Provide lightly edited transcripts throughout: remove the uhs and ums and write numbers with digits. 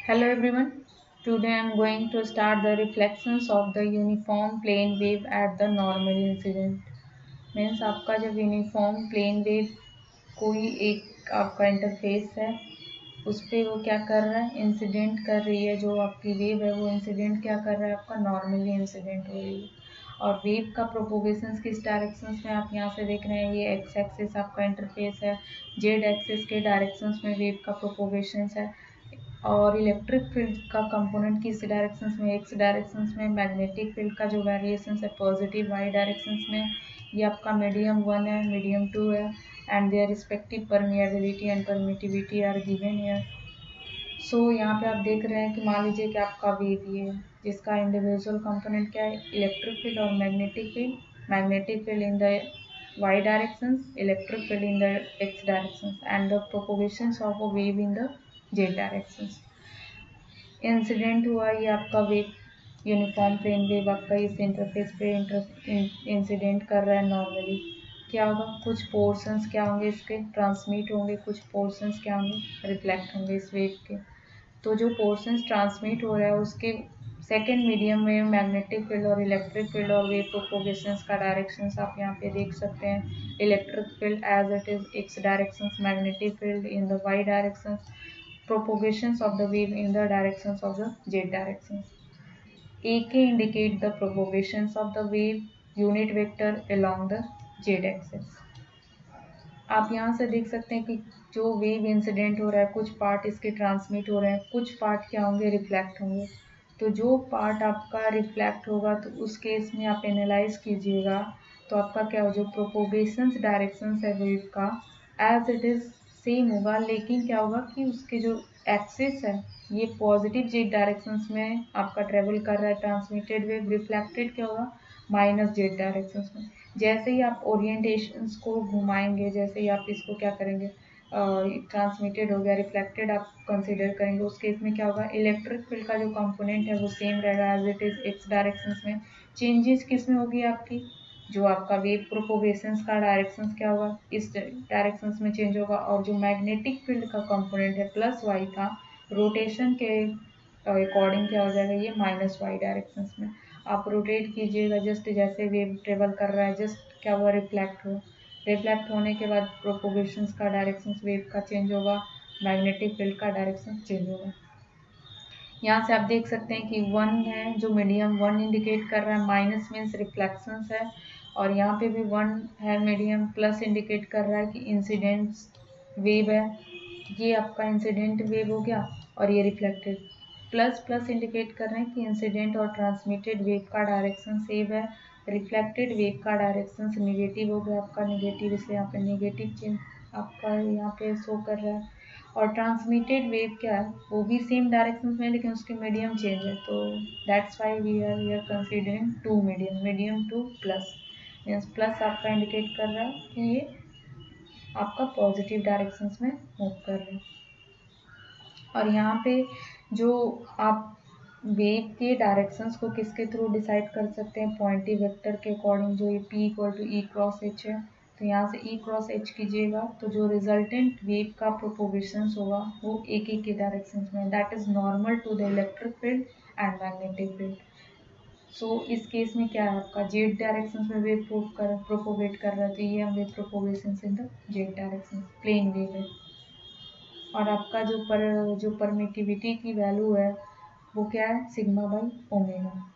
Hello everyone. Today I am going to start the reflections of the uniform plane wave at the normal incident. Means आपका जब uniform plane wave कोई एक आपका interface है उस पर वो क्या कर रहा है, इंसिडेंट कर रही है। जो आपकी वेव है वो इंसिडेंट क्या कर रहा है, आपका नॉर्मली इंसिडेंट हो रही है। और वेव का प्रोपोगेशंस किस डायरेक्शंस में आप यहाँ से देख रहे हैं, ये एक्स एक्सिस आपका इंटरफेस है, जेड एक्सिस के डायरेक्शंस में वेव का प्रोपोगेशंस है। और इलेक्ट्रिक फील्ड का कंपोनेंट किस डायरेक्शंस में, एक्स डायरेक्शंस में। मैग्नेटिक फील्ड का जो वेरिएशन है पॉजिटिव वाई डायरेक्शंस में। ये आपका मीडियम 1 है, मीडियम 2 है, and their respective permeability and permittivity are given here. So यहाँ पे आप देख रहे हैं कि मान लीजिए कि आपका वेव ये है जिसका इंडिविजुअल कंपोनेंट क्या है, इलेक्ट्रिक फील्ड और magnetic field. Magnetic field in the y directions, electric field in the x directions, and the propagations of a wave in the z directions. Incident हुआ ये आपका वेव, यूनिफॉर्म प्लेन वेव आपका इस interface पे incident कर रहा है normally. क्या होगा, कुछ पोर्शंस क्या होंगे इसके ट्रांसमिट होंगे, कुछ पोर्शंस क्या होंगे रिफ्लेक्ट होंगे इस वेव के। तो जो पोर्शंस ट्रांसमिट हो रहा है उसके सेकेंड मीडियम में मैग्नेटिक फील्ड और इलेक्ट्रिक फील्ड और वेव प्रोपोगेशंस का डायरेक्शंस आप यहाँ पे देख सकते हैं। Electric field as it is x directions, magnetic field in the y directions, propagations of the wave in the directions of the z directions. AK indicate the propagations of the wave unit vector along the z axis. आप यहाँ से देख सकते हैं कि जो wave incident हो रहा है कुछ पार्ट इसके ट्रांसमिट हो रहे हैं, कुछ पार्ट क्या होंगे रिफ्लेक्ट होंगे। तो जो पार्ट आपका रिफ्लेक्ट होगा तो उस केस में आप एनालाइज कीजिएगा तो आपका क्या हो, जो प्रोपोगेशंस डायरेक्शंस है वेव का एज इट इज सेम होगा, लेकिन क्या होगा कि उसके जो एक्सिस है ये पॉजिटिव जेड डायरेक्शंस में आपका ट्रेवल कर रहा है ट्रांसमिटेड वेव, रिफ्लेक्टेड क्या होगा माइनस जेड डायरेक्शंस में। जैसे ही आप ओरिएंटेशंस को घुमाएंगे, जैसे ही आप इसको क्या करेंगे, ट्रांसमिटेड हो गया रिफ्लेक्टेड आप कंसीडर करेंगे, उस केस में क्या होगा, इलेक्ट्रिक फील्ड का जो कंपोनेंट है वो सेम रहेगा as it is x directions में। चेंजेस किस में होगी आपकी, जो आपका वेव प्रोपोगेशंस का डायरेक्शंस क्या होगा इस डायरेक्शंस में चेंज होगा। और जो मैग्नेटिक फील्ड का कंपोनेंट है प्लस वाई था, रोटेशन के अकॉर्डिंग क्या हो जाएगा ये माइनस वाई डायरेक्शंस में। आप रोटेट कीजिएगा जस्ट जैसे वेव ट्रेवल कर रहा है, जस्ट क्या हुआ रिफ्लेक्ट हुआ, रिफ्लेक्ट होने के बाद प्रोपोगेशंस का डायरेक्शन वेव का चेंज होगा, मैग्नेटिक फील्ड का डायरेक्शन चेंज होगा। यहाँ से आप देख सकते हैं कि 1 है जो मीडियम 1 इंडिकेट कर रहा है, माइनस मीन्स रिफ्लेक्शंस है, और यहाँ पे भी 1 है मीडियम, प्लस इंडिकेट कर रहा है कि इंसिडेंट वेव है, ये आपका इंसिडेंट वेव हो गया, और ये रिफ्लेक्टेड। प्लस प्लस इंडिकेट कर रहे हैं कि इंसिडेंट और ट्रांसमिटेड वेव का डायरेक्शन सेम है, रिफ्लेक्टेड वेव का डायरेक्शन निगेटिव हो गया आपका, निगेटिव इसलिए यहाँ पे निगेटिव चेंज आपका यहाँ पे शो कर रहा है। और ट्रांसमिटेड वेव क्या है, वो भी सेम डायरेक्शन में लेकिन उसके मीडियम चेंज है, तो that's why we are considering two medium, medium two plus. Means plus आपका इंडिकेट कर रहा है कि ये आपका पॉजिटिव डायरेक्शंस में मूव कर रहे हैं। और यहाँ पे जो आप वेव के डायरेक्शंस को किसके थ्रू डिसाइड कर सकते हैं, पॉइंटिव वेक्टर के अकॉर्डिंग, जो ये P equal to E cross H है। तो यहाँ से ई क्रॉस एच कीजिएगा तो जो रिजल्टेंट वेव का प्रोपोगेशंस होगा वो एक एक के डायरेक्शंस में, that is normal to the electric field and magnetic field. So इस केस में क्या है, आपका जेड डायरेक्शंस में वेव प्रोपोगेट कर रहा है, तो ये हम wave propagations in the Z direction, plane wave है। और आपका जो परमिटिविटी की वैल्यू है वो क्या है, sigma by omega.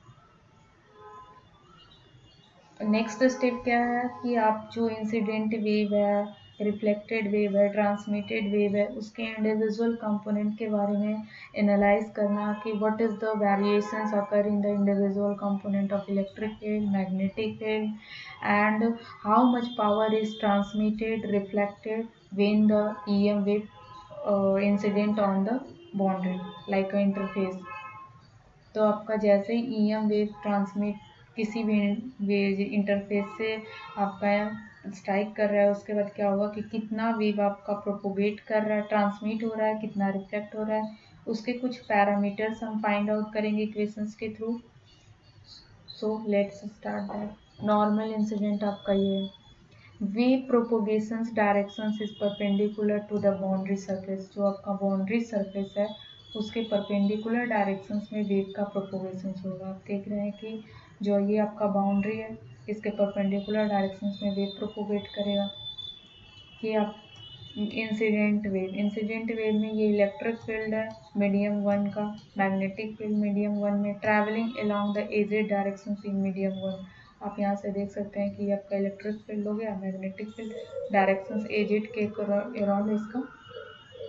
Next step क्या है कि आप जो इंसिडेंट वेव है, रिफ्लेक्टेड वेव है, ट्रांसमिटेड वेव है, उसके इंडिविजुअल कंपोनेंट के बारे में एनालाइज करना कि what is the variations occur in the individual component of electric field, magnetic field, and how much power is transmitted reflected when the EM wave incident on the boundary like a interface। तो आपका जैसे ही EM wave transmit किसी भी wave interface से आपका strike कर रहा है, उसके बाद क्या होगा कि कितना वेव आपका प्रोपोगेट कर रहा है, ट्रांसमिट हो रहा है, कितना रिफ्लेक्ट हो रहा है, उसके कुछ पैरामीटर्स हम फाइंड आउट करेंगे इक्वेशंस के थ्रू। So let's start that. Normal incident आपका ये है, wave propagations directions is perpendicular to the boundary surface. जो आपका बाउंड्री सरफेस है उसके परपेंडिकुलर डायरेक्शंस में वेव का प्रोपोगेशन होगा। आप देख रहे हैं कि जो ये आपका बाउंड्री है, इसके परपेंडिकुलर डायरेक्शंस में वेव प्रोपोगेट करेगा। ये आप इंसिडेंट वेव में ये इलेक्ट्रिक फील्ड है मीडियम 1 का, मैग्नेटिक फील्ड मीडियम 1 में, travelling along the z direction in medium 1। आप यहाँ से देख सकते हैं कि आपका इलेक्ट्रिक फील्ड हो गया, मैग्नेटिक फील्ड डायरेक्शन एजेड के अराउंड इसका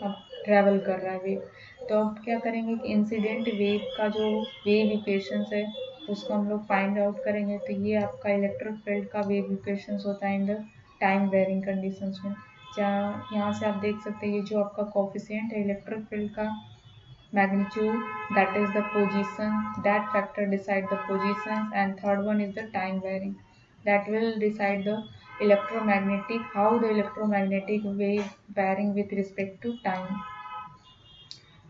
अब ट्रैवल कर रहा है वेव। तो अब क्या करेंगे कि इंसिडेंट वेव का जो वेव इक्वेशंस है उसको हम लोग फाइंड आउट करेंगे। तो ये आपका इलेक्ट्रिक फील्ड का वेव इक्वेशंस होता है in the time varying conditions में। जहाँ यहाँ से आप देख सकते हैं ये जो आपका कोफिशिएंट है इलेक्ट्रिक फील्ड का magnitude, that is the position, that factor decide the positions, and third one is the time varying, that will decide the electromagnetic, how the electromagnetic wave varying with respect to time.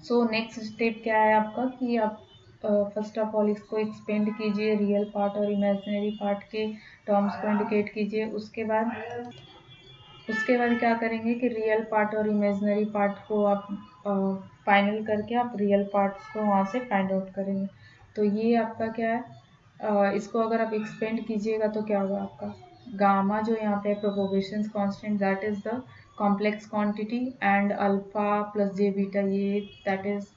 So next step क्या है आपका कि आप first of all इसको expand कीजिए, real part और imaginary part के terms को इंडिकेट कीजिए। उसके बाद क्या करेंगे कि रियल पार्ट और इमेजिनरी पार्ट को आप फाइनल करके आप रियल पार्ट्स को वहाँ से फाइंड आउट करेंगे। तो ये आपका क्या है, इसको अगर आप एक्सपेंड कीजिएगा तो क्या होगा आपका गामा जो यहाँ पे propagation constant that is the complex quantity and alpha plus J beta ये that is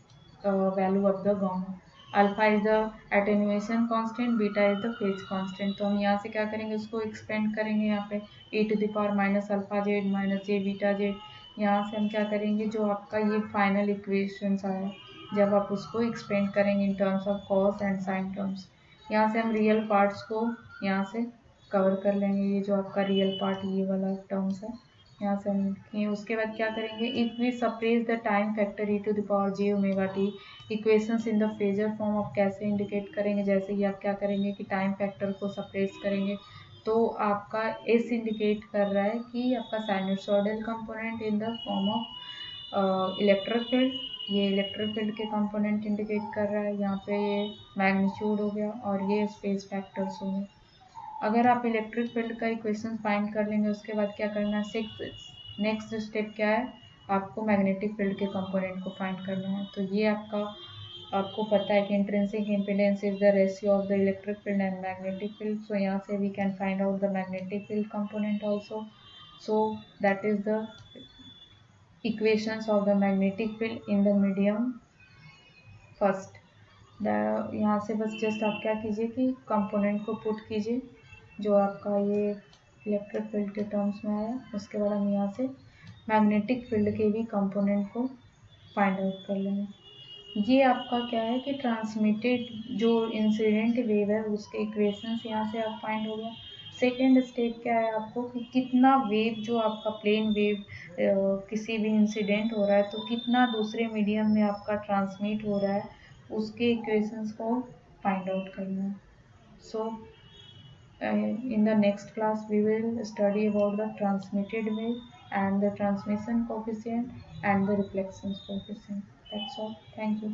value of the gamma. Alpha is the attenuation constant, beta is the phase constant. तो हम यहाँ से क्या करेंगे उसको एक्सपेंड करेंगे यहाँ पे e⁻ minus alpha Z minus J beta Z. यहाँ से हम क्या करेंगे जो आपका ये फाइनल इक्वेशंस आया जब आप उसको एक्सपेंड करेंगे in terms of cos and sine terms, यहाँ से हम रियल पार्ट्स को यहाँ से कवर कर लेंगे। ये जो आपका रियल पार्ट ये वाला टर्म्स है यहाँ से हम लिखेंगे। उसके बाद क्या करेंगे, if we suppress the time factor e⁻j⍵t equations in the phasor form of कैसे इंडिकेट करेंगे, जैसे कि आप क्या करेंगे कि टाइम फैक्टर को सप्रेस करेंगे तो आपका एस इंडिकेट कर रहा है कि आपका sinusoidal component in the form of electric field, ये इलेक्ट्रिक फील्ड के कंपोनेंट इंडिकेट कर रहा है। यहाँ पे ये मैग्नीट्यूड हो गया और ये स्पेस फैक्टर्स हो गए। अगर आप इलेक्ट्रिक फील्ड का इक्वेशन फाइंड कर लेंगे उसके बाद क्या करना है, नेक्स्ट स्टेप क्या है, आपको मैग्नेटिक फील्ड के कंपोनेंट को फाइंड करना है। तो ये आपको पता है कि intrinsic impedance is the ratio of the electric field and magnetic field. So यहाँ से we can find out the magnetic field component also. So that is the equations of the magnetic field in the medium first. यहाँ से बस just आप क्या कीजिए कि component को पुट कीजिए जो आपका ये इलेक्ट्रिक फील्ड के टर्म्स में आया। उसके बाद हम यहाँ से मैग्नेटिक फील्ड के भी कंपोनेंट को फाइंड आउट कर लेंगे। ये आपका क्या है कि ट्रांसमिटेड जो इंसिडेंट वेव है उसके इक्वेशंस यहाँ से आप फाइंड हो गया। सेकेंड स्टेप क्या है आपको कि कितना वेव जो आपका प्लेन वेव किसी भी इंसिडेंट हो रहा है तो कितना दूसरे मीडियम में आपका ट्रांसमिट हो रहा है उसके इक्वेशंस को फाइंड आउट करना है। सो in the next class we will study about the transmitted wave and the transmission coefficient and the reflection coefficient. That's all. Thank you.